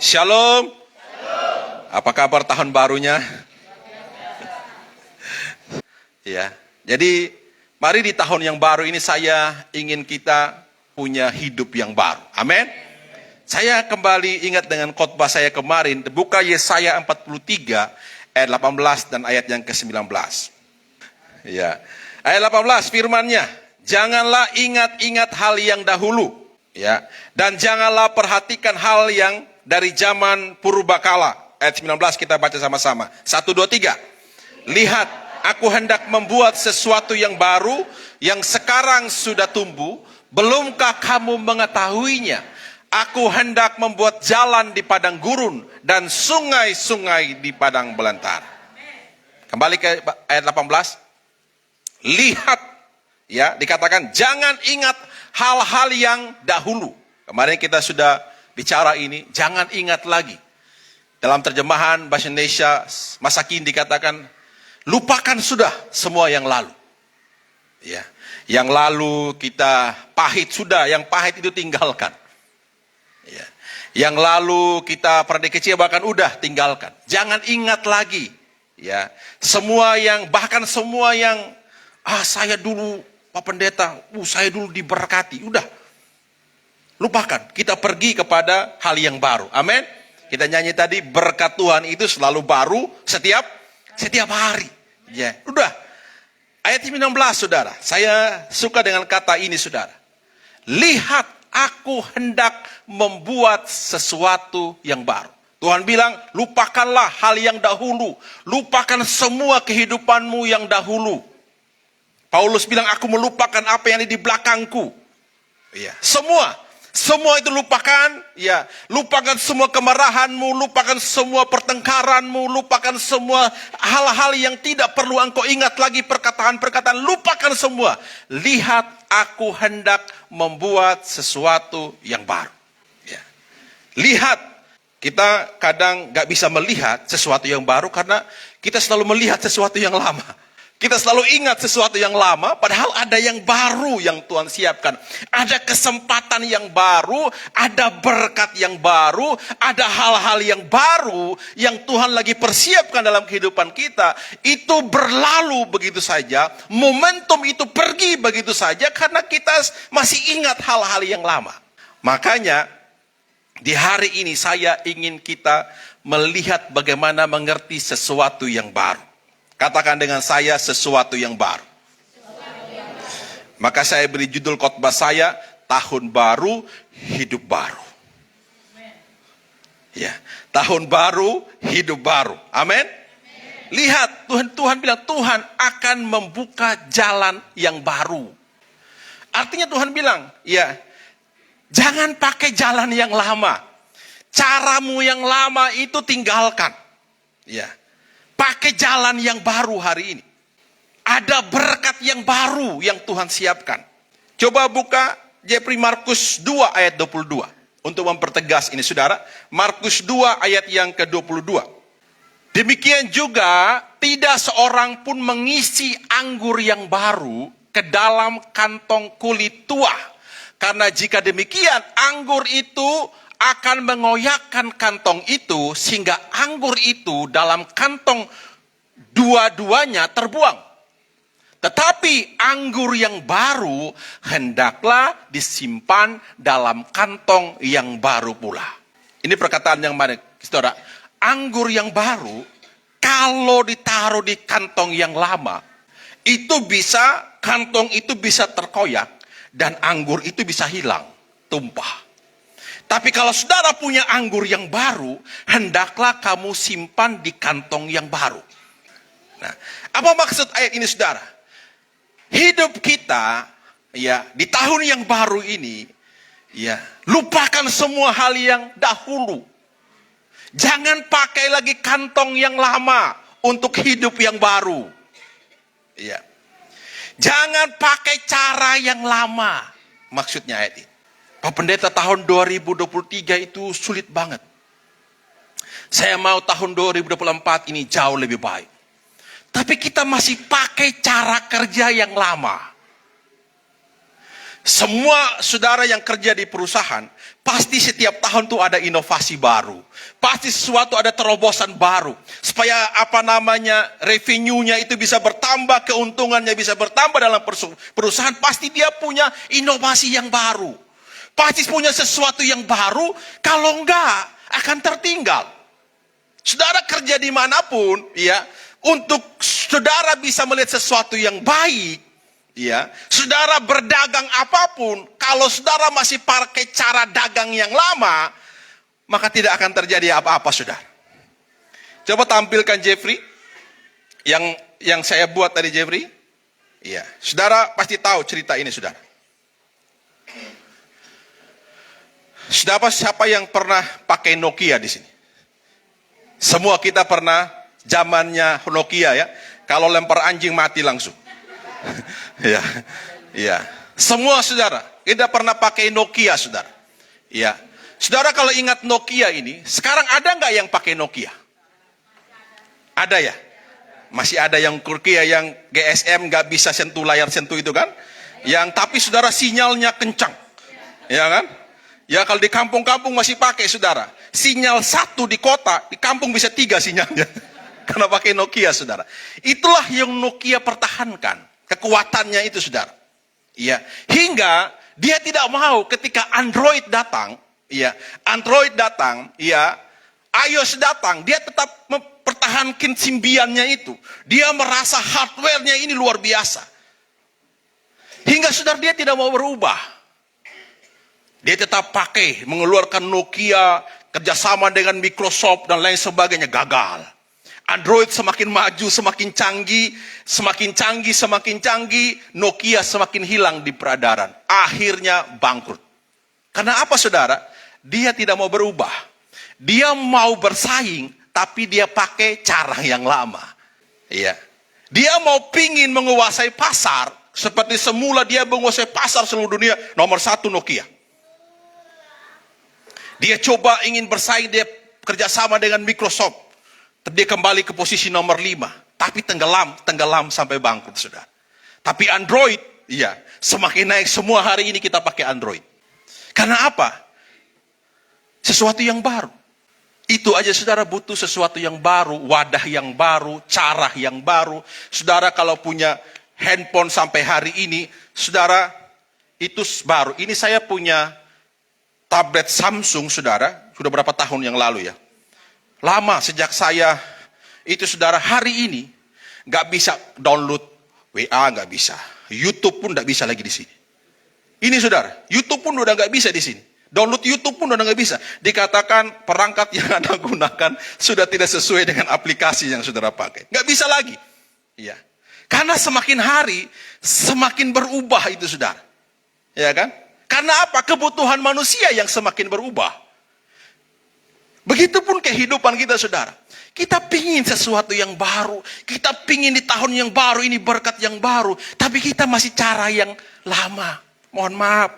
Shalom. Apa kabar tahun barunya? Ya. Jadi mari di tahun yang baru ini saya ingin kita punya hidup yang baru. Amin. Saya kembali ingat dengan khotbah saya kemarin, buka Yesaya 43 ayat 18 dan ayat yang ke-19. Ya. Ayat 18 firman-Nya, janganlah ingat-ingat hal yang dahulu, ya, dan janganlah perhatikan hal yang dari zaman purbakala. Ayat 19 kita baca sama-sama. 1, 2, 3. Lihat, aku hendak membuat sesuatu yang baru, yang sekarang sudah tumbuh. Belumkah kamu mengetahuinya? Aku hendak membuat jalan di padang gurun dan sungai-sungai di padang belantara. Kembali ke ayat 18. Lihat, ya, dikatakan jangan ingat hal-hal yang dahulu. Kemarin kita sudah bicara ini, jangan ingat lagi. Dalam terjemahan bahasa Indonesia masa kini dikatakan lupakan sudah semua yang lalu. Ya, yang lalu kita pahit sudah, yang pahit itu tinggalkan. Ya. Yang lalu kita pernah dikecewakan udah tinggalkan. Jangan ingat lagi. Ya, semua yang bahkan semua yang saya dulu Pak Pendeta, saya dulu diberkati, udah lupakan. Kita pergi kepada hal yang baru. Amin. Kita nyanyi tadi berkat Tuhan itu selalu baru setiap hari. Ya, udah. Ayat 19 Saudara. Saya suka dengan kata ini Saudara. Lihat, aku hendak membuat sesuatu yang baru. Tuhan bilang, lupakanlah hal yang dahulu. Lupakan semua kehidupanmu yang dahulu. Paulus bilang, aku melupakan apa yang ada di belakangku. Ya, semua itu lupakan. Ya, lupakan semua kemarahanmu, lupakan semua pertengkaranmu, lupakan semua hal-hal yang tidak perlu engkau ingat lagi, perkataan-perkataan, lupakan semua. Lihat, aku hendak membuat sesuatu yang baru. Ya. Lihat, kita kadang gak bisa melihat sesuatu yang baru karena kita selalu melihat sesuatu yang lama. Kita selalu ingat sesuatu yang lama, padahal ada yang baru yang Tuhan siapkan. Ada kesempatan yang baru, ada berkat yang baru, ada hal-hal yang baru yang Tuhan lagi persiapkan dalam kehidupan kita. Itu berlalu begitu saja, momentum itu pergi begitu saja karena kita masih ingat hal-hal yang lama. Makanya di hari ini saya ingin kita melihat bagaimana mengerti sesuatu yang baru. Katakan dengan saya sesuatu yang baru. Maka saya beri judul khotbah saya, tahun baru, hidup baru. Ya, tahun baru, hidup baru. Amin. Lihat, Tuhan bilang Tuhan akan membuka jalan yang baru. Artinya Tuhan bilang, ya, jangan pakai jalan yang lama. Caramu yang lama itu tinggalkan. Ya. Pakai jalan yang baru hari ini. Ada berkat yang baru yang Tuhan siapkan. Coba buka Jepri Markus 2 ayat 22. Untuk mempertegas ini saudara. Markus 2 ayat yang ke-22. Demikian juga tidak seorang pun mengisi anggur yang baru ke dalam kantong kulit tua. Karena jika demikian anggur itu akan mengoyakkan kantong itu sehingga anggur itu dalam kantong dua-duanya terbuang. Tetapi anggur yang baru hendaklah disimpan dalam kantong yang baru pula. Ini perkataan yang mana, saudara? Anggur yang baru kalau ditaruh di kantong yang lama, kantong itu bisa terkoyak dan anggur itu bisa hilang, tumpah. Tapi kalau saudara punya anggur yang baru, hendaklah kamu simpan di kantong yang baru. Nah, apa maksud ayat ini saudara? Hidup kita, ya, di tahun yang baru ini, ya, lupakan semua hal yang dahulu. Jangan pakai lagi kantong yang lama untuk hidup yang baru. Ya. Jangan pakai cara yang lama. Maksudnya ayat ini. Pak Pendeta, tahun 2023 itu sulit banget. Saya mau tahun 2024 ini jauh lebih baik. Tapi kita masih pakai cara kerja yang lama. Semua saudara yang kerja di perusahaan Pasti setiap tahun tuh ada inovasi baru. Pasti sesuatu ada terobosan baru. Supaya revenue-nya itu bisa bertambah, keuntungannya bisa bertambah dalam perusahaan. Pasti dia punya inovasi yang baru. Pasti punya sesuatu yang baru, kalau enggak akan tertinggal. Saudara kerja dimanapun, ya, untuk saudara bisa melihat sesuatu yang baik, ya, saudara berdagang apapun, kalau saudara masih pakai cara dagang yang lama, maka tidak akan terjadi apa-apa, saudara. Coba tampilkan Jeffrey, yang saya buat tadi Jeffrey. Iya, saudara pasti tahu cerita ini, saudara. Siapa yang pernah pakai Nokia di sini? Semua kita pernah zamannya Nokia, ya. Kalau lempar anjing mati langsung. Ya, ya. Semua saudara, kita pernah pakai Nokia, saudara. Ya, saudara kalau ingat Nokia ini, sekarang ada nggak yang pakai Nokia? Ada ya? Masih ada yang Nokia yang GSM nggak bisa sentuh layar sentuh itu kan? Yang tapi saudara sinyalnya kencang, ya kan? Ya kalau di kampung-kampung masih pakai, saudara. Sinyal satu di kota, di kampung bisa 3 sinyalnya. Karena pakai Nokia, saudara. Itulah yang Nokia pertahankan. Kekuatannya itu, saudara. Ya, hingga dia tidak mau ketika Android datang, ya, iOS datang, dia tetap mempertahankan simbiannya itu. Dia merasa hardware-nya ini luar biasa. Hingga saudara dia tidak mau berubah. Dia tetap pakai, mengeluarkan Nokia, kerjasama dengan Microsoft dan lain sebagainya, gagal. Android semakin maju, semakin canggih, Nokia semakin hilang di peredaran. Akhirnya bangkrut. Karena apa, saudara? Dia tidak mau berubah. Dia mau bersaing, tapi dia pakai cara yang lama. Iya. Dia mau pingin menguasai pasar, seperti semula dia menguasai pasar seluruh dunia, nomor 1 Nokia. Dia coba ingin bersaing, dia kerjasama dengan Microsoft. Dia kembali ke posisi nomor 5. Tapi tenggelam sampai bangkrut, saudara. Tapi Android, iya, semakin naik. Semua hari ini kita pakai Android. Karena apa? Sesuatu yang baru. Itu aja saudara butuh sesuatu yang baru, wadah yang baru, cara yang baru. Saudara kalau punya handphone sampai hari ini, saudara, itu baru. Ini saya punya tablet Samsung, saudara, sudah berapa tahun yang lalu ya. Lama sejak saya itu, saudara, hari ini nggak bisa download WA, nggak bisa. YouTube pun nggak bisa lagi di sini. Ini saudara, YouTube pun udah nggak bisa di sini. Download YouTube pun udah nggak bisa. Dikatakan perangkat yang Anda gunakan sudah tidak sesuai dengan aplikasi yang saudara pakai. Nggak bisa lagi. Iya. Karena semakin hari semakin berubah itu, saudara. Ya kan? Karena apa? Kebutuhan manusia yang semakin berubah. Begitupun kehidupan kita, saudara. Kita pingin sesuatu yang baru. Kita pingin di tahun yang baru ini berkat yang baru. Tapi kita masih cara yang lama. Mohon maaf.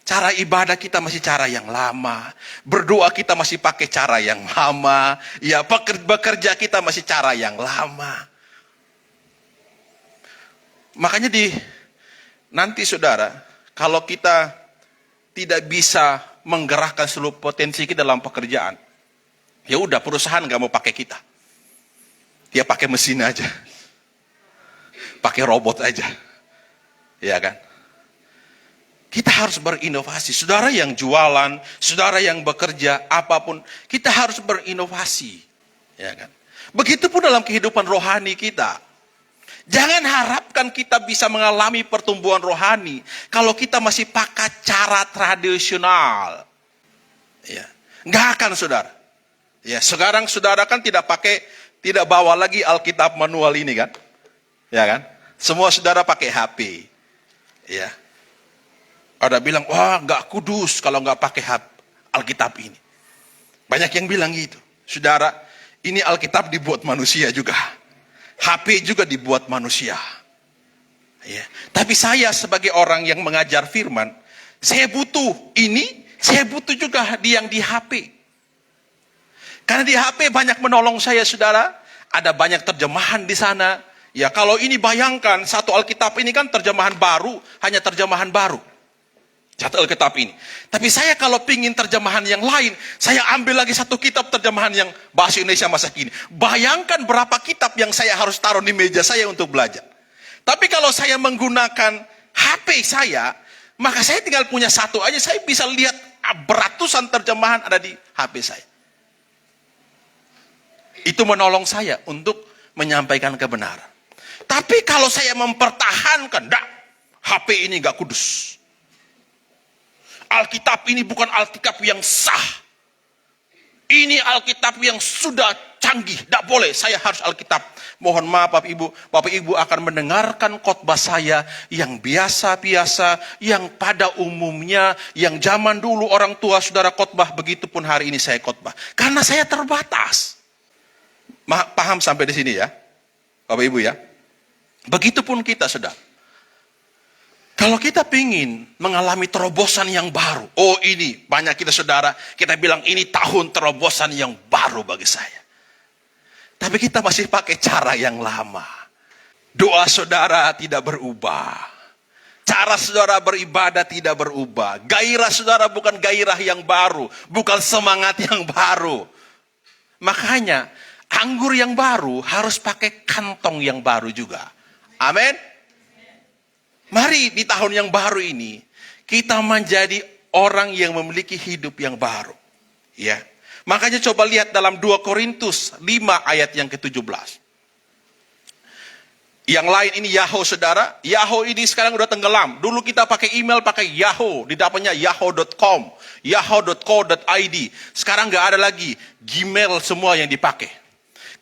Cara ibadah kita masih cara yang lama. Berdoa kita masih pakai cara yang lama. Ya, bekerja kita masih cara yang lama. Makanya nanti, saudara, kalau kita tidak bisa menggerakkan seluruh potensi kita dalam pekerjaan, ya udah, perusahaan nggak mau pakai kita. Dia pakai mesin aja, pakai robot aja, ya kan? Kita harus berinovasi. Saudara yang jualan, saudara yang bekerja, apapun, kita harus berinovasi, ya kan? Begitupun dalam kehidupan rohani kita. Jangan harapkan kita bisa mengalami pertumbuhan rohani kalau kita masih pakai cara tradisional. Ya, nggak akan, saudara. Ya, sekarang saudara kan tidak bawa lagi Alkitab manual ini kan? Ya kan? Semua saudara pakai HP. Ya. Ada bilang, wah nggak kudus kalau nggak pakai Alkitab ini. Banyak yang bilang gitu. Saudara, ini Alkitab dibuat manusia juga. HP juga dibuat manusia. Ya. Tapi saya sebagai orang yang mengajar firman, saya butuh ini, saya butuh juga yang di HP. Karena di HP banyak menolong saya, saudara. Ada banyak terjemahan di sana. Ya, kalau ini bayangkan, satu Alkitab ini kan terjemahan baru, hanya terjemahan baru. Satu Alkitab ini. Tapi saya kalau pingin terjemahan yang lain, saya ambil lagi satu kitab terjemahan yang bahasa Indonesia masa kini. Bayangkan berapa kitab yang saya harus taruh di meja saya untuk belajar. Tapi kalau saya menggunakan HP saya, maka saya tinggal punya satu aja, saya bisa lihat beratusan terjemahan ada di HP saya. Itu menolong saya untuk menyampaikan kebenaran. Tapi kalau saya mempertahankan, HP ini gak kudus. Alkitab ini bukan Alkitab yang sah. Ini Alkitab yang sudah canggih. Tidak boleh, saya harus Alkitab. Mohon maaf Bapak Ibu akan mendengarkan khotbah saya yang biasa-biasa, yang pada umumnya, yang zaman dulu orang tua saudara khotbah, begitupun hari ini saya khotbah. Karena saya terbatas. Paham sampai di sini ya, Bapak Ibu ya? Begitupun kita saudara. Kalau kita ingin mengalami terobosan yang baru, oh ini banyak kita saudara, kita bilang ini tahun terobosan yang baru bagi saya. Tapi kita masih pakai cara yang lama. Doa saudara tidak berubah. Cara saudara beribadah tidak berubah. Gairah saudara bukan gairah yang baru, bukan semangat yang baru. Makanya anggur yang baru harus pakai kantong yang baru juga. Amin. Mari di tahun yang baru ini kita menjadi orang yang memiliki hidup yang baru. Ya. Makanya coba lihat dalam 2 Korintus 5 ayat yang ke-17. Yang lain ini Yahoo saudara. Yahoo ini sekarang udah tenggelam. Dulu kita pakai email pakai Yahoo, didapatnya yahoo.com, yahoo.co.id. Sekarang nggak ada lagi Gmail semua yang dipakai.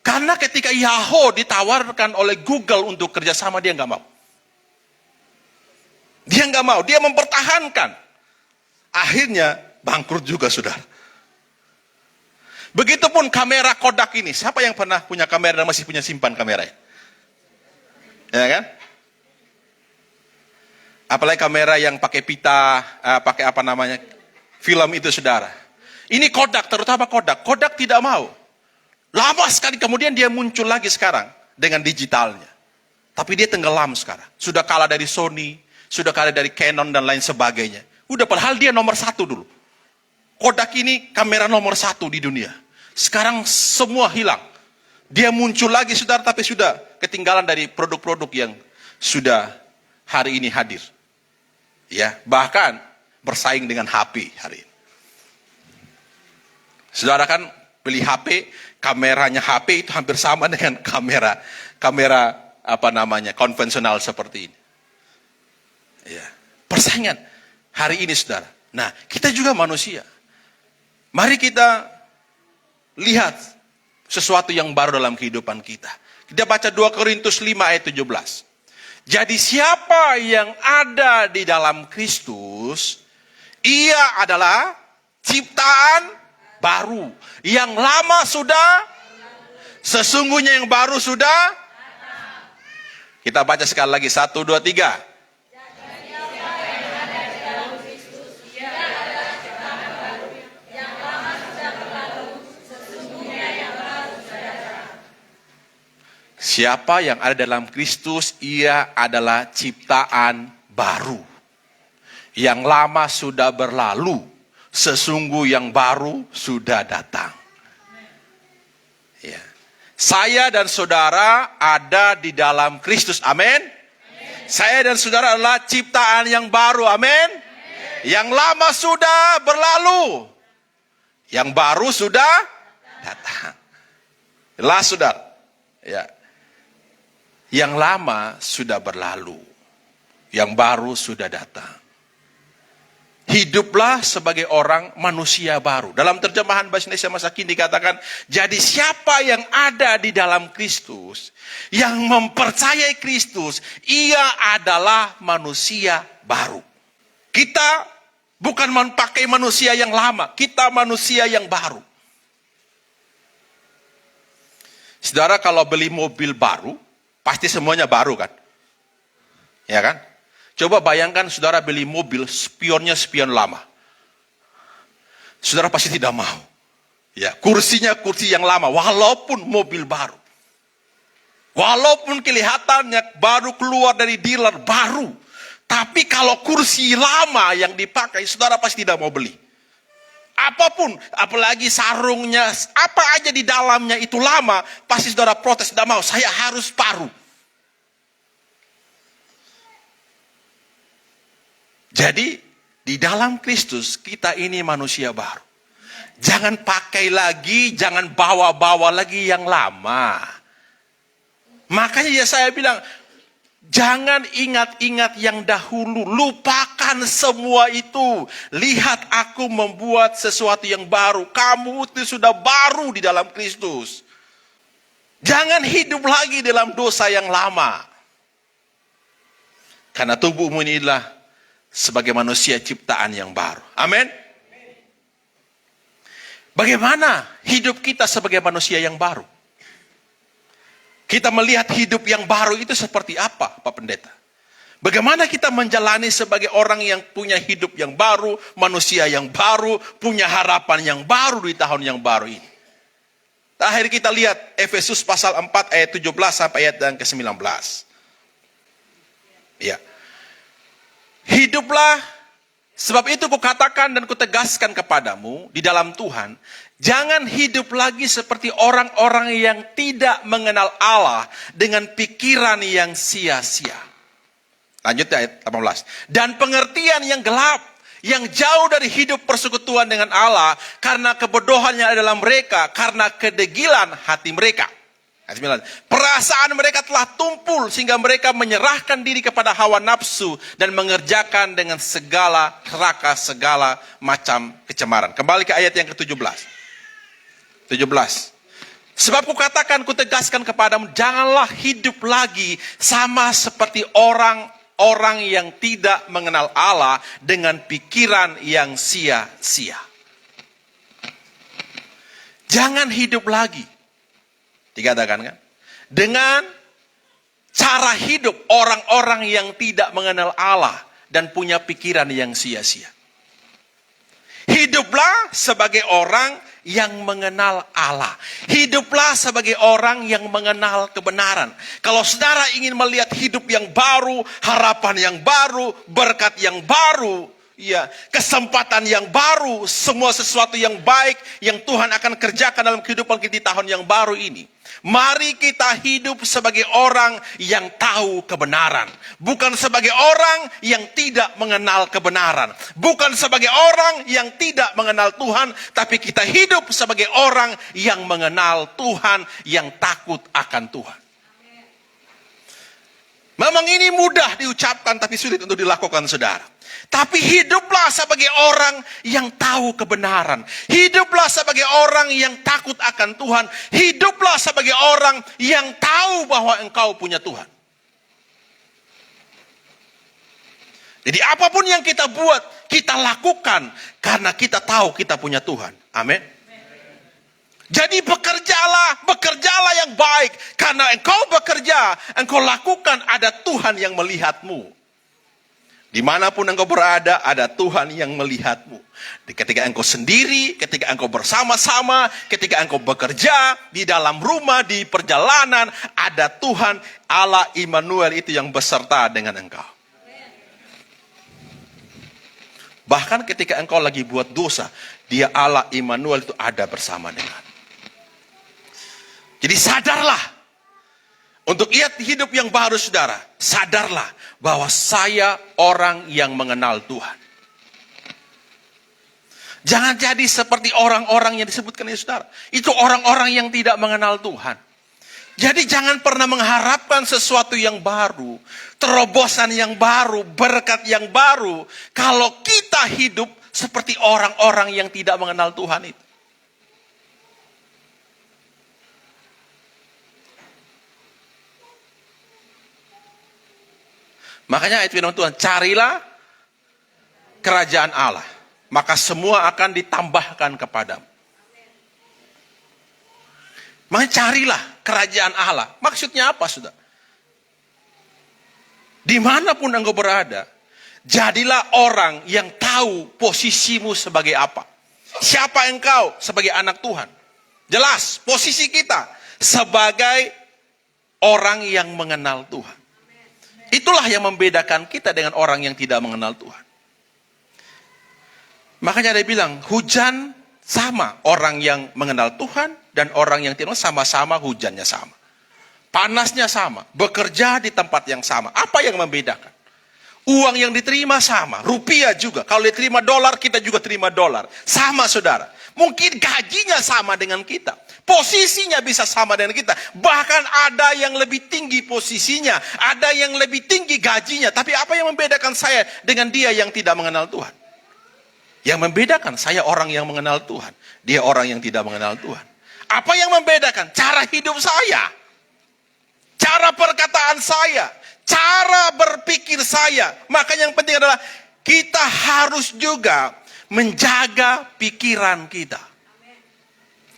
Karena ketika Yahoo ditawarkan oleh Google untuk kerjasama, dia nggak mau. Dia nggak mau, dia mempertahankan. Akhirnya bangkrut juga saudara. Begitupun kamera Kodak ini. Siapa yang pernah punya kamera dan masih punya simpan kamera? Ya kan? Apalagi kamera yang pakai pita, pakai apa namanya, film itu saudara. Ini Kodak, terutama Kodak. Kodak tidak mau. Lama sekali kemudian dia muncul lagi sekarang dengan digitalnya. Tapi dia tenggelam sekarang. Sudah kalah dari Sony, sudah kalah dari Canon dan lain sebagainya. Udah padahal dia nomor 1 dulu. Kodak ini kamera nomor 1 di dunia. Sekarang semua hilang. Dia muncul lagi saudara, tapi sudah ketinggalan dari produk-produk yang sudah hari ini hadir. Ya, bahkan bersaing dengan HP hari ini. Saudara kan beli HP, kameranya HP itu hampir sama dengan kamera apa namanya, konvensional seperti ini. Ya, persaingan hari ini saudara. Nah, kita juga manusia. Mari kita lihat sesuatu yang baru dalam kehidupan kita. Kita baca 2 Korintus 5 ayat 17. Jadi siapa yang ada di dalam Kristus, ia adalah ciptaan baru. Yang lama sudah, sesungguhnya yang baru sudah. Kita baca sekali lagi, 1, 2, 3. Siapa yang ada dalam Kristus, ia adalah ciptaan baru. Yang lama sudah berlalu, sesungguh yang baru sudah datang. Ya. Saya dan saudara ada di dalam Kristus, amin. Saya dan saudara adalah ciptaan yang baru, amin. Yang lama sudah berlalu, yang baru sudah datang. Jelas saudara? Ya. Yang lama sudah berlalu, yang baru sudah datang. Hiduplah sebagai orang manusia baru. Dalam terjemahan bahasa Indonesia masa kini dikatakan, jadi siapa yang ada di dalam Kristus, yang mempercayai Kristus, ia adalah manusia baru. Kita bukan memakai manusia yang lama, kita manusia yang baru. Saudara kalau beli mobil baru, pasti semuanya baru kan? Ya kan? Coba bayangkan saudara beli mobil, spionnya spion lama. Saudara pasti tidak mau. Ya, kursinya kursi yang lama, walaupun mobil baru. Walaupun kelihatannya baru keluar dari dealer, baru. Tapi kalau kursi lama yang dipakai, saudara pasti tidak mau beli. Apapun, apalagi sarungnya, apa aja di dalamnya itu lama, pasti saudara protes, tidak mau, saya harus baru. Jadi, di dalam Kristus, kita ini manusia baru. Jangan pakai lagi, jangan bawa-bawa lagi yang lama. Makanya ya saya bilang, jangan ingat-ingat yang dahulu, lupakan semua itu. Lihat aku membuat sesuatu yang baru. Kamu itu sudah baru di dalam Kristus. Jangan hidup lagi dalam dosa yang lama. Karena tubuhmu inilah sebagai manusia ciptaan yang baru. Amin. Bagaimana hidup kita sebagai manusia yang baru? Kita melihat hidup yang baru itu seperti apa, Pak Pendeta? Bagaimana kita menjalani sebagai orang yang punya hidup yang baru, manusia yang baru, punya harapan yang baru di tahun yang baru ini? Terakhir kita lihat Efesus pasal 4 ayat 17 sampai ayat yang ke-19. Ya. Hiduplah, sebab itu kukatakan dan kutegaskan kepadamu di dalam Tuhan, jangan hidup lagi seperti orang-orang yang tidak mengenal Allah dengan pikiran yang sia-sia. Lanjut ayat 18. Dan pengertian yang gelap, yang jauh dari hidup persekutuan dengan Allah, karena kebodohan yang ada dalam mereka, karena kedegilan hati mereka. Ayat 9. Perasaan mereka telah tumpul sehingga mereka menyerahkan diri kepada hawa nafsu dan mengerjakan dengan segala raka segala macam kecemaran. Kembali ke ayat yang ke-17. 17. Sebab kukatakan, kutegaskan kepadamu, janganlah hidup lagi sama seperti orang-orang yang tidak mengenal Allah dengan pikiran yang sia-sia. Jangan hidup lagi. Dikatakan kan? Dengan cara hidup orang-orang yang tidak mengenal Allah dan punya pikiran yang sia-sia. Hiduplah sebagai orang yang mengenal Allah. Hiduplah sebagai orang yang mengenal kebenaran. Kalau saudara ingin melihat hidup yang baru, harapan yang baru, berkat yang baru, ya, kesempatan yang baru, semua sesuatu yang baik yang Tuhan akan kerjakan dalam kehidupan kita di tahun yang baru ini. Mari kita hidup sebagai orang yang tahu kebenaran. Bukan sebagai orang yang tidak mengenal kebenaran. Bukan sebagai orang yang tidak mengenal Tuhan. Tapi kita hidup sebagai orang yang mengenal Tuhan, yang takut akan Tuhan. Memang ini mudah diucapkan tapi sulit untuk dilakukan, saudara. Tapi hiduplah sebagai orang yang tahu kebenaran. Hiduplah sebagai orang yang takut akan Tuhan. Hiduplah sebagai orang yang tahu bahwa engkau punya Tuhan. Jadi apapun yang kita buat, kita lakukan karena kita tahu kita punya Tuhan. Amin. Jadi bekerjalah yang baik. Karena engkau bekerja, engkau lakukan, ada Tuhan yang melihatmu. Dimanapun engkau berada, ada Tuhan yang melihatmu. Ketika engkau sendiri, ketika engkau bersama-sama, ketika engkau bekerja, di dalam rumah, di perjalanan, ada Tuhan, Allah Immanuel itu yang beserta dengan engkau. Bahkan ketika engkau lagi buat dosa, Dia Allah Immanuel itu ada bersama dengan. Jadi sadarlah. Untuk hidup yang baru, saudara, sadarlah bahwa saya orang yang mengenal Tuhan. Jangan jadi seperti orang-orang yang disebutkan ini, saudara. Itu orang-orang yang tidak mengenal Tuhan. Jadi jangan pernah mengharapkan sesuatu yang baru, terobosan yang baru, berkat yang baru, kalau kita hidup seperti orang-orang yang tidak mengenal Tuhan itu. Makanya ayat firman Tuhan, carilah kerajaan Allah, maka semua akan ditambahkan kepadamu. Makanya carilah kerajaan Allah. Maksudnya apa, saudara? Dimanapun engkau berada, jadilah orang yang tahu posisimu sebagai apa. Siapa engkau sebagai anak Tuhan? Jelas posisi kita sebagai orang yang mengenal Tuhan. Itulah yang membedakan kita dengan orang yang tidak mengenal Tuhan. Makanya dia bilang, hujan sama. Orang yang mengenal Tuhan dan orang yang tidak sama-sama hujannya sama. Panasnya sama. Bekerja di tempat yang sama. Apa yang membedakan? Uang yang diterima sama. Rupiah juga. Kalau diterima dolar, kita juga terima dolar. Sama, saudara. Mungkin gajinya sama dengan kita. Posisinya bisa sama dengan kita. Bahkan ada yang lebih tinggi posisinya. Ada yang lebih tinggi gajinya. Tapi apa yang membedakan saya dengan dia yang tidak mengenal Tuhan? Yang membedakan, saya orang yang mengenal Tuhan. Dia orang yang tidak mengenal Tuhan. Apa yang membedakan? Cara hidup saya. Cara perkataan saya. Cara berpikir saya. Makanya yang penting adalah kita harus juga menjaga pikiran kita.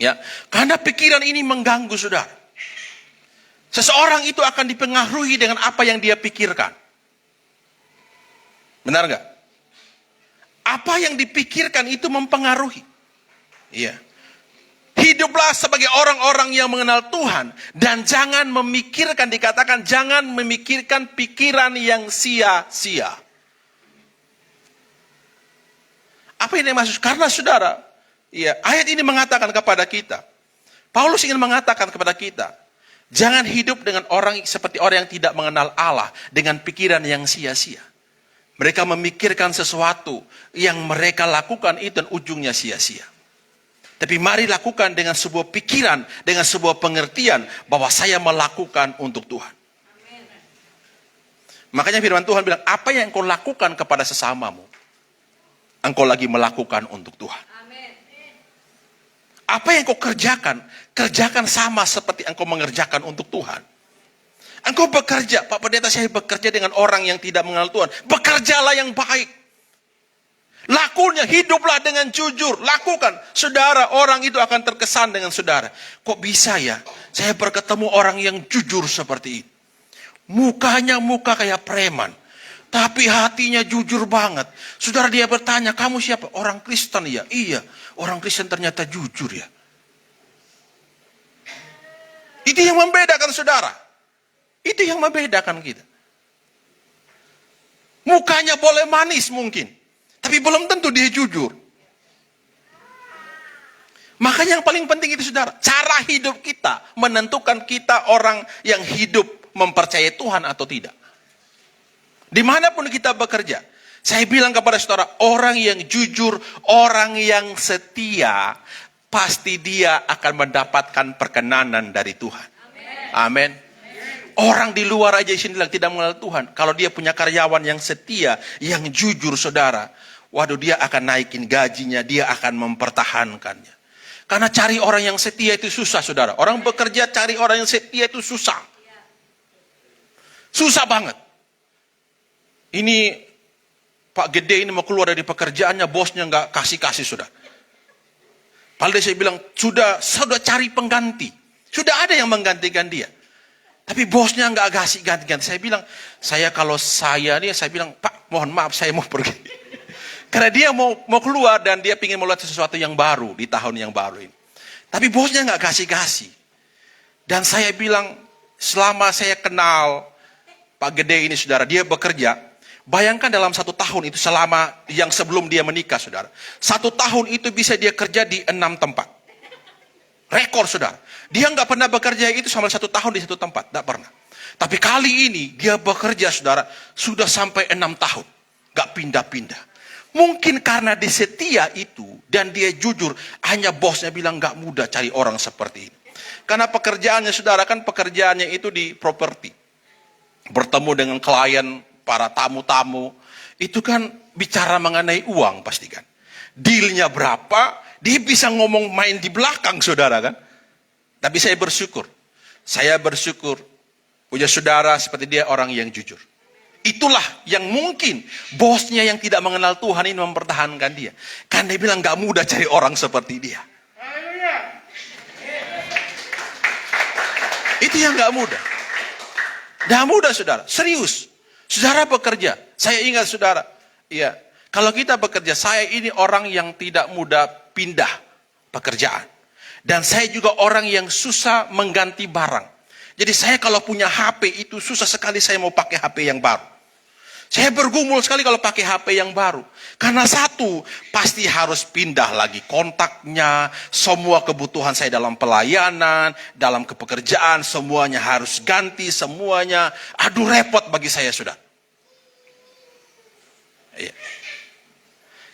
Ya, karena pikiran ini mengganggu, saudara. Seseorang itu akan dipengaruhi dengan apa yang dia pikirkan. Benar nggak? Apa yang dipikirkan itu mempengaruhi. Iya. Hiduplah sebagai orang-orang yang mengenal Tuhan. Dan jangan memikirkan, dikatakan jangan memikirkan pikiran yang sia-sia. Apa ini maksud? Karena saudara, ya, ayat ini mengatakan kepada kita. Paulus ingin mengatakan kepada kita. Jangan hidup dengan orang seperti orang yang tidak mengenal Allah. Dengan pikiran yang sia-sia. Mereka memikirkan sesuatu yang mereka lakukan itu dan ujungnya sia-sia. Tapi mari lakukan dengan sebuah pikiran, dengan sebuah pengertian bahwa saya melakukan untuk Tuhan. Amen. Makanya firman Tuhan bilang, apa yang engkau lakukan kepada sesamamu, engkau lagi melakukan untuk Tuhan. Amen. Apa yang engkau kerjakan, kerjakan sama seperti engkau mengerjakan untuk Tuhan. Engkau bekerja, Pak Pendeta, saya bekerja dengan orang yang tidak mengenal Tuhan. Bekerjalah yang baik. Lakunya, hiduplah dengan jujur. Lakukan. Saudara, orang itu akan terkesan dengan saudara. Kok bisa ya? Saya berketemu orang yang jujur seperti itu. Mukanya muka kayak preman. Tapi hatinya jujur banget. Saudara, dia bertanya, kamu siapa? Orang Kristen ya? Iya, orang Kristen ternyata jujur ya. Itu yang membedakan, saudara. Itu yang membedakan kita. Mukanya boleh manis mungkin. Tapi belum tentu dia jujur. Makanya yang paling penting itu, saudara. Cara hidup kita menentukan kita orang yang hidup mempercayai Tuhan atau tidak. Dimanapun kita bekerja. Saya bilang kepada saudara, orang yang jujur, orang yang setia, pasti dia akan mendapatkan perkenanan dari Tuhan. Amin. Orang di luar aja sini tidak mengenal Tuhan. Kalau dia punya karyawan yang setia, yang jujur, saudara. Waduh, dia akan naikin gajinya, dia akan mempertahankannya. Karena cari orang yang setia itu susah, saudara. Orang bekerja cari orang yang setia itu susah. Susah banget. Ini Pak Gede ini mau keluar dari pekerjaannya, bosnya nggak kasih-kasih, saudara. Padahal saya bilang, sudah cari pengganti. Sudah ada yang menggantikan dia. Tapi bosnya nggak kasih ganti-ganti. Saya bilang, saya bilang, Pak, mohon maaf, saya mau pergi. Karena dia mau keluar dan dia ingin melihat sesuatu yang baru di tahun yang baru ini. Tapi bosnya nggak kasih-kasih. Dan saya bilang, selama saya kenal Pak Gede ini, saudara, dia bekerja. Bayangkan dalam 1 tahun itu, selama yang sebelum dia menikah, saudara. 1 tahun itu bisa dia kerja di 6 tempat. Rekor, saudara. Dia nggak pernah bekerja itu selama 1 tahun di 1 tempat. Nggak pernah. Tapi kali ini dia bekerja, saudara, sudah sampai 6 tahun. Nggak pindah-pindah. Mungkin karena dia setia itu dan dia jujur. Hanya bosnya bilang nggak mudah cari orang seperti ini. Karena pekerjaannya, saudara, kan pekerjaannya itu di properti. Bertemu dengan klien, para tamu-tamu. Itu kan bicara mengenai uang pasti kan. Dealnya berapa, dia bisa ngomong main di belakang, saudara kan. Tapi saya bersyukur punya saudara seperti dia, orang yang jujur. Itulah yang mungkin bosnya yang tidak mengenal Tuhan ini mempertahankan dia. Karena dia bilang gak mudah cari orang seperti dia. Itu yang gak mudah. Gak mudah, saudara. Serius. Saudara bekerja. Saya ingat, saudara. Iya. Kalau kita bekerja, saya ini orang yang tidak mudah pindah pekerjaan. Dan saya juga orang yang susah mengganti barang. Jadi saya kalau punya HP itu susah sekali saya mau pakai HP yang baru. Saya bergumul sekali kalau pakai HP yang baru. Karena satu, pasti harus pindah lagi kontaknya, semua kebutuhan saya dalam pelayanan, dalam kepekerjaan, semuanya harus ganti, semuanya. Aduh repot bagi saya sudah. Iya.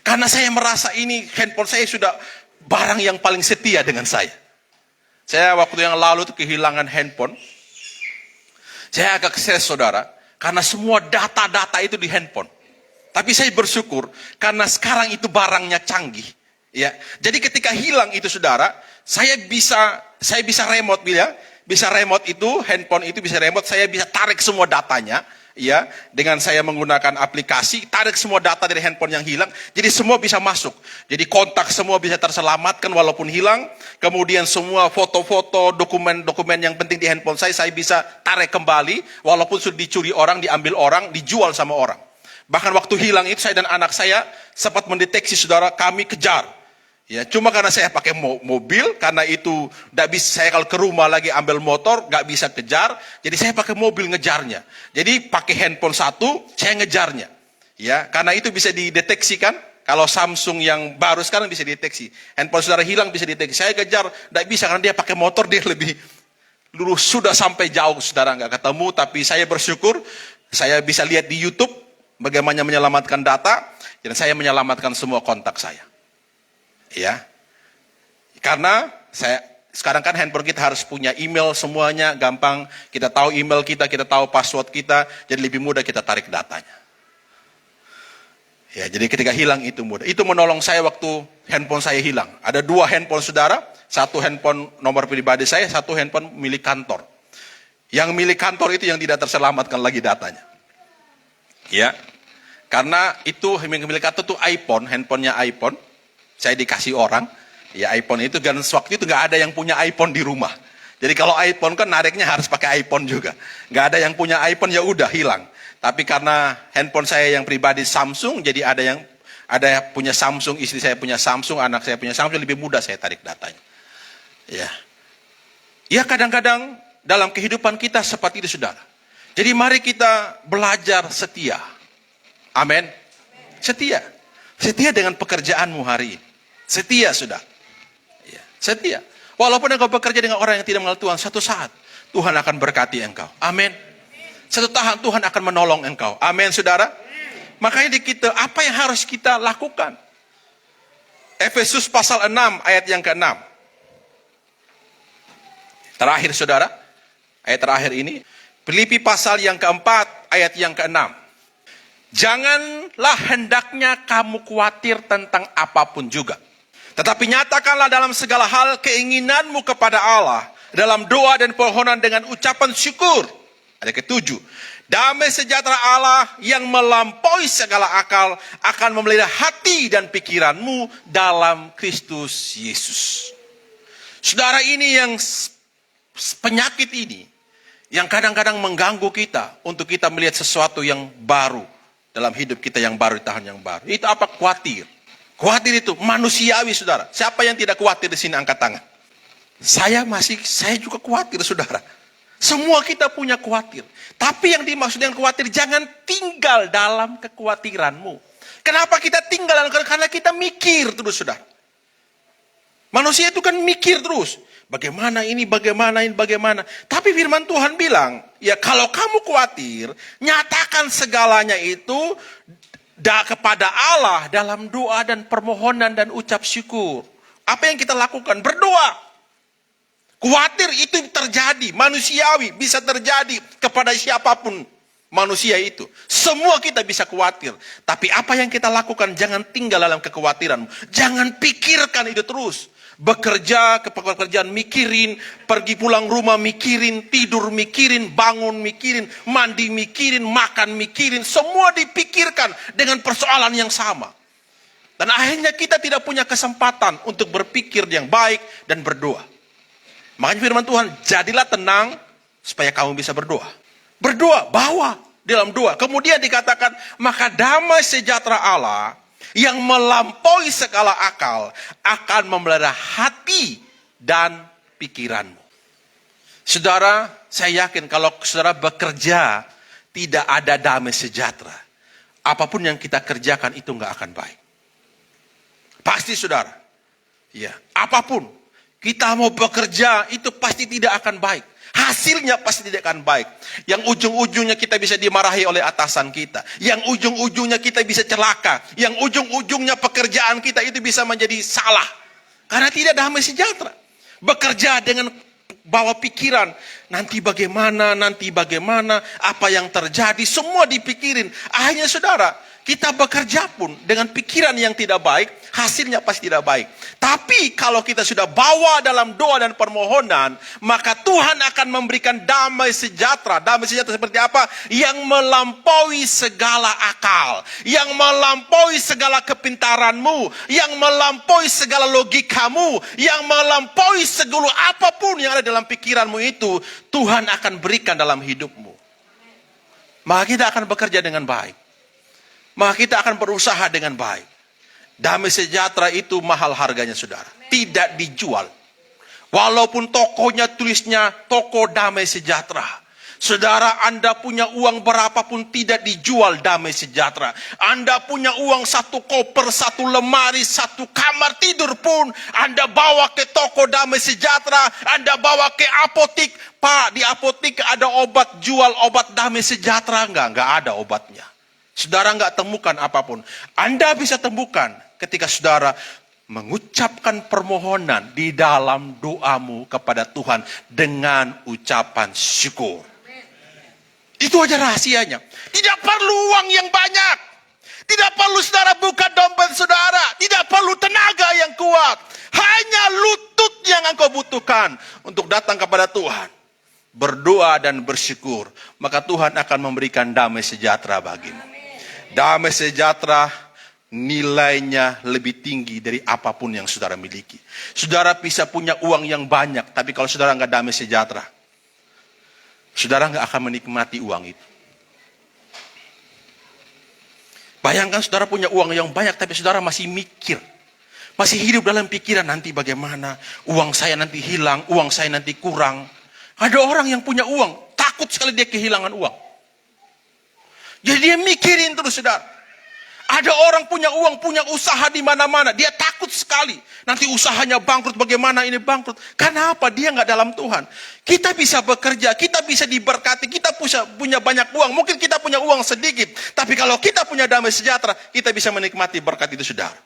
Karena saya merasa ini handphone saya sudah barang yang paling setia dengan saya. Saya waktu yang lalu itu kehilangan handphone. Saya agak stres saudara. Karena semua data-data itu di handphone. Tapi saya bersyukur karena sekarang itu barangnya canggih. Ya, jadi ketika hilang itu saudara, saya bisa remote bisa remote itu handphone itu bisa remote, saya bisa tarik semua datanya. Ya, dengan saya menggunakan aplikasi, tarik semua data dari handphone yang hilang, jadi semua bisa masuk. Jadi kontak semua bisa terselamatkan walaupun hilang. Kemudian semua foto-foto, dokumen-dokumen yang penting di handphone saya bisa tarik kembali, walaupun sudah dicuri orang, diambil orang, dijual sama orang. Bahkan waktu hilang itu saya dan anak saya sempat mendeteksi saudara, kami kejar. Ya, cuma karena saya pakai mobil, karena itu tidak bisa saya kalau ke rumah lagi ambil motor, nggak bisa kejar. Jadi saya pakai mobil ngejarnya. Jadi pakai handphone satu, saya ngejarnya. Ya, karena itu bisa dideteksikan. Kalau Samsung yang baru sekarang bisa dideteksi. Handphone saudara hilang bisa dideteksi. Saya kejar, tidak bisa karena dia pakai motor, dia lebih lurus. Sudah sampai jauh saudara nggak ketemu. Tapi saya bersyukur, saya bisa lihat di YouTube bagaimana menyelamatkan data, dan saya menyelamatkan semua kontak saya. Ya, karena sekarang kan handphone kita harus punya email semuanya, gampang. Kita tahu email kita tahu password kita, jadi lebih mudah kita tarik datanya. Ya, jadi ketika hilang itu mudah. Itu menolong saya waktu handphone saya hilang. Ada 2 handphone saudara, satu handphone nomor pribadi saya, satu handphone milik kantor. Yang milik kantor itu yang tidak terselamatkan lagi datanya. Ya, karena itu milik kantor itu iPhone, handphonenya iPhone. Saya dikasih orang, ya iPhone itu kan waktu itu nggak ada yang punya iPhone di rumah. Jadi kalau iPhone kan nariknya harus pakai iPhone juga. Nggak ada yang punya iPhone ya udah hilang. Tapi karena handphone saya yang pribadi Samsung, jadi ada yang punya Samsung, istri saya punya Samsung, anak saya punya Samsung, lebih mudah saya tarik datanya. Ya, ya kadang-kadang dalam kehidupan kita seperti itu saudara. Jadi mari kita belajar setia. Amin. Setia. Setia dengan pekerjaanmu hari ini. Setia sudah. Ya, setia. Walaupun engkau bekerja dengan orang yang tidak mengenal Tuhan, satu saat Tuhan akan berkati engkau. Amin. Satu tahan Tuhan akan menolong engkau. Amin saudara. Makanya di kita, apa yang harus kita lakukan? Efesus pasal 6 ayat yang ke-6. Terakhir saudara. Ayat terakhir ini. Filipi pasal yang ke-4 ayat yang ke-6. Janganlah hendaknya kamu khawatir tentang apapun juga. Tetapi nyatakanlah dalam segala hal keinginanmu kepada Allah. Dalam doa dan permohonan dengan ucapan syukur. Ada ke-7. Damai sejahtera Allah yang melampaui segala akal akan memelihara hati dan pikiranmu dalam Kristus Yesus. Saudara, ini yang penyakit ini. Yang kadang-kadang mengganggu kita untuk kita melihat sesuatu yang baru. Dalam hidup kita yang baru, di tahun yang baru. Itu apa? Khawatir. Khawatir itu manusiawi saudara. Siapa yang tidak khawatir di sini angkat tangan? Saya juga khawatir saudara. Semua kita punya khawatir. Tapi yang dimaksud dengan khawatir, jangan tinggal dalam kekhawatiranmu. Kenapa kita tinggal dalam kekhawatiran? Karena kita mikir terus saudara. Manusia itu kan mikir terus. Bagaimana ini, bagaimana ini, bagaimana. Tapi firman Tuhan bilang, ya kalau kamu khawatir, nyatakan segalanya itu kepada Allah dalam doa dan permohonan dan ucap syukur. Apa yang kita lakukan? Berdoa. Khawatir itu terjadi, manusiawi, bisa terjadi kepada siapapun manusia itu. Semua kita bisa khawatir. Tapi apa yang kita lakukan? Jangan tinggal dalam kekhawatiran. Jangan pikirkan itu terus. Bekerja, ke pekerjaan mikirin, pergi pulang rumah mikirin, tidur mikirin, bangun mikirin, mandi mikirin, makan mikirin. Semua dipikirkan dengan persoalan yang sama. Dan akhirnya kita tidak punya kesempatan untuk berpikir yang baik dan berdoa. Makanya firman Tuhan, jadilah tenang supaya kamu bisa berdoa. Berdoa, bawa dalam doa. Kemudian dikatakan, maka damai sejahtera Allah yang melampaui segala akal akan memelihara hati dan pikiranmu. Saudara, saya yakin kalau saudara bekerja tidak ada damai sejahtera, apapun yang kita kerjakan itu nggak akan baik. Pasti saudara. Ya, apapun kita mau bekerja itu pasti tidak akan baik. Hasilnya pasti tidak akan baik. Yang ujung-ujungnya kita bisa dimarahi oleh atasan kita. Yang ujung-ujungnya kita bisa celaka. Yang ujung-ujungnya pekerjaan kita itu bisa menjadi salah. Karena tidak damai sejahtera. Bekerja dengan bawa pikiran, nanti bagaimana, apa yang terjadi, semua dipikirin. Akhirnya saudara, kita bekerja pun dengan pikiran yang tidak baik, hasilnya pasti tidak baik. Tapi kalau kita sudah bawa dalam doa dan permohonan, maka Tuhan akan memberikan damai sejahtera. Damai sejahtera seperti apa? Yang melampaui segala akal, yang melampaui segala kepintaranmu, yang melampaui segala logikamu, yang melampaui segala apapun yang ada dalam pikiranmu itu, Tuhan akan berikan dalam hidupmu. Maka kita akan bekerja dengan baik. Maka kita akan berusaha dengan baik. Damai sejahtera itu mahal harganya saudara. Tidak dijual. Walaupun tokonya tulisnya toko damai sejahtera. Saudara, Anda punya uang berapapun tidak dijual damai sejahtera. Anda punya uang 1 koper, 1 lemari, 1 kamar tidur pun Anda bawa ke toko damai sejahtera. Anda bawa ke apotik. Pak, di apotik ada obat, jual obat damai sejahtera. Enggak ada obatnya. Saudara nggak temukan apapun. Anda bisa temukan ketika saudara mengucapkan permohonan di dalam doamu kepada Tuhan dengan ucapan syukur. Itu aja rahasianya. Tidak perlu uang yang banyak. Tidak perlu saudara buka dompet saudara. Tidak perlu tenaga yang kuat. Hanya lutut yang engkau butuhkan untuk datang kepada Tuhan. Berdoa dan bersyukur. Maka Tuhan akan memberikan damai sejahtera bagimu. Damai sejahtera nilainya lebih tinggi dari apapun yang saudara miliki. Saudara bisa punya uang yang banyak, tapi kalau saudara nggak damai sejahtera, saudara nggak akan menikmati uang itu. Bayangkan saudara punya uang yang banyak, tapi saudara masih mikir, masih hidup dalam pikiran nanti bagaimana, uang saya nanti hilang, uang saya nanti kurang. Ada orang yang punya uang, takut sekali dia kehilangan uang. Jadi dia mikirin terus saudara. Ada orang punya uang, punya usaha di mana-mana. Dia takut sekali. Nanti usahanya bangkrut, bagaimana ini bangkrut. Karena apa? Dia nggak dalam Tuhan. Kita bisa bekerja, kita bisa diberkati, kita punya banyak uang. Mungkin kita punya uang sedikit. Tapi kalau kita punya damai sejahtera, kita bisa menikmati berkat itu saudara.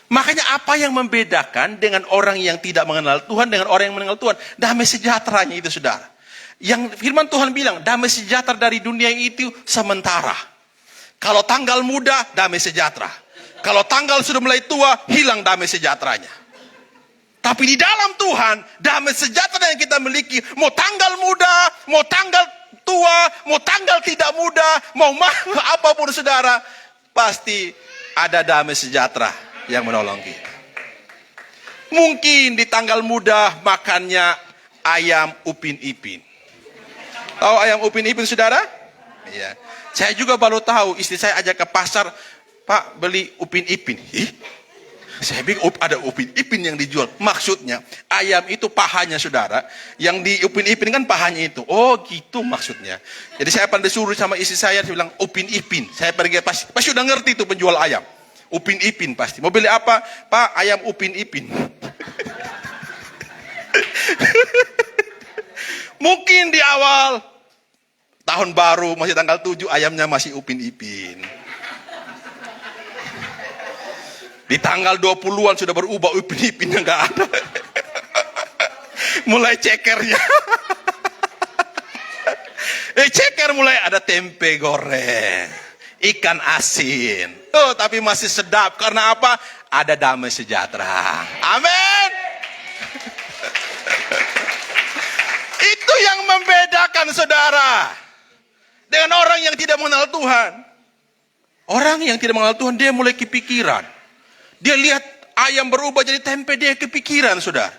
Makanya apa yang membedakan dengan orang yang tidak mengenal Tuhan dengan orang yang mengenal Tuhan? Damai sejahteranya itu saudara. Yang firman Tuhan bilang, damai sejahtera dari dunia itu sementara. Kalau tanggal muda, damai sejahtera. Kalau tanggal sudah mulai tua, hilang damai sejahteranya. Tapi di dalam Tuhan, damai sejahtera yang kita miliki, mau tanggal muda, mau tanggal tua, mau tanggal tidak muda, mau apapun saudara, pasti ada damai sejahtera yang menolong kita. Mungkin di tanggal muda makannya ayam upin ipin. Tahu ayam upin ipin saudara? Iya. Saya juga baru tahu, istri saya ajak ke pasar, Pak beli upin ipin. Ih, saya pikir ada upin ipin yang dijual. Maksudnya ayam itu pahanya saudara, yang di upin ipin kan pahanya itu. Oh gitu maksudnya. Jadi saya pada disuruh sama istri saya bilang upin ipin. Saya pergi pasti udah ngerti itu penjual ayam. Upin ipin pasti. Mau beli apa? Pak ayam upin ipin. Mungkin di awal tahun baru masih tanggal 7 ayamnya masih upin ipin. Di tanggal 20-an sudah berubah upin ipinnya nggak ada. Mulai cekernya. Ceker mulai ada tempe goreng, ikan asin. Oh, tapi masih sedap karena apa? Ada damai sejahtera. Amin. Itu yang membedakan saudara dengan orang yang tidak mengenal Tuhan. Orang yang tidak mengenal Tuhan, dia mulai kepikiran. Dia lihat ayam berubah jadi tempe, dia kepikiran saudara.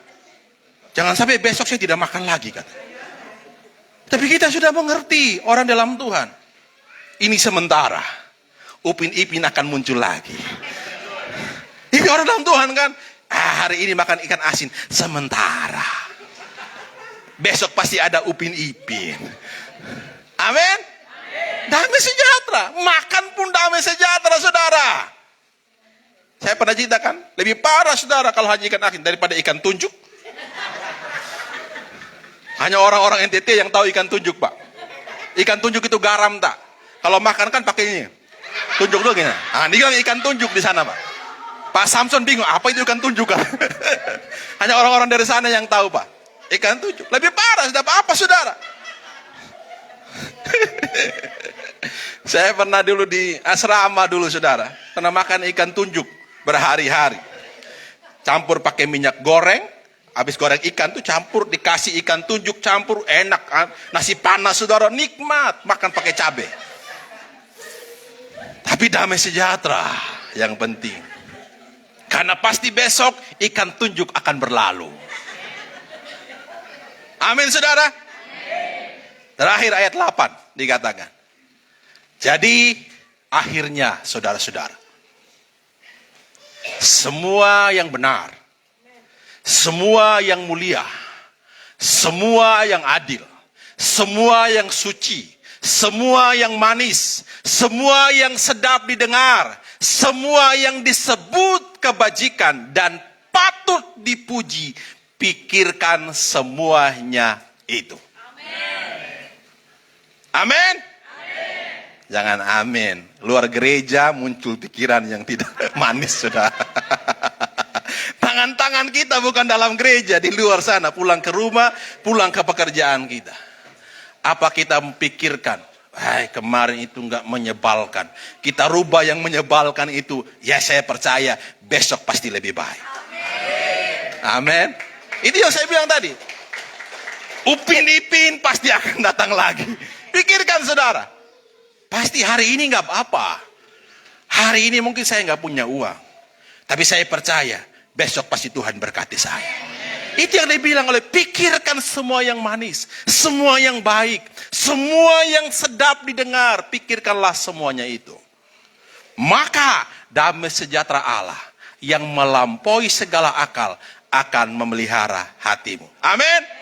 Jangan sampai besok saya tidak makan lagi kata. Tapi kita sudah mengerti orang dalam Tuhan. Ini sementara. Upin ipin akan muncul lagi. Ini orang dalam Tuhan kan. Hari ini makan ikan asin sementara. besok pasti ada Upin Ipin. Amin. Damai sejahtera. Makan pun damai sejahtera, saudara. Saya pernah ceritakan, lebih parah saudara kalau haji ikan asin daripada ikan tunjuk. Hanya orang-orang NTT yang tahu ikan tunjuk, Pak. Ikan tunjuk itu garam tak? Kalau makan kan pakai ini. Tunjuk dulu gini. Nah, ini ikan tunjuk di sana, Pak. Pak Samson bingung, apa itu ikan tunjuk kan? Hanya orang-orang dari sana yang tahu, Pak. Ikan tunjuk. Lebih parah, sudah apa saudara? Saya pernah dulu di asrama dulu, saudara. Pernah makan ikan tunjuk berhari-hari. Campur pakai minyak goreng. Habis goreng ikan tuh campur, dikasih ikan tunjuk campur, enak. Nasi panas, saudara, nikmat. Makan pakai cabai. Tapi damai sejahtera yang penting. Karena pasti besok ikan tunjuk akan berlalu. Amin, saudara. Terakhir ayat 8 dikatakan. Jadi akhirnya saudara-saudara, semua yang benar, semua yang mulia, semua yang adil, semua yang suci, semua yang manis, semua yang sedap didengar, semua yang disebut kebajikan dan patut dipuji, pikirkan semuanya itu. Amin. Jangan amin. Luar gereja muncul pikiran yang tidak manis, saudara. Tangan-tangan kita bukan dalam gereja, di luar sana, pulang ke rumah, pulang ke pekerjaan kita. Apa kita memikirkan, kemarin itu enggak menyebalkan. Kita rubah yang menyebalkan itu. Ya, saya percaya besok pasti lebih baik. Amin. Itu yang saya bilang tadi. Upin Ipin pasti akan datang lagi. Pikirkan, saudara. Pasti hari ini nggak apa-apa. Hari ini mungkin saya nggak punya uang. Tapi saya percaya besok pasti Tuhan berkati saya. Itu yang dibilang oleh, pikirkan semua yang manis, semua yang baik, semua yang sedap didengar. Pikirkanlah semuanya itu. Maka damai sejahtera Allah yang melampaui segala akal akan memelihara hatimu. Amin.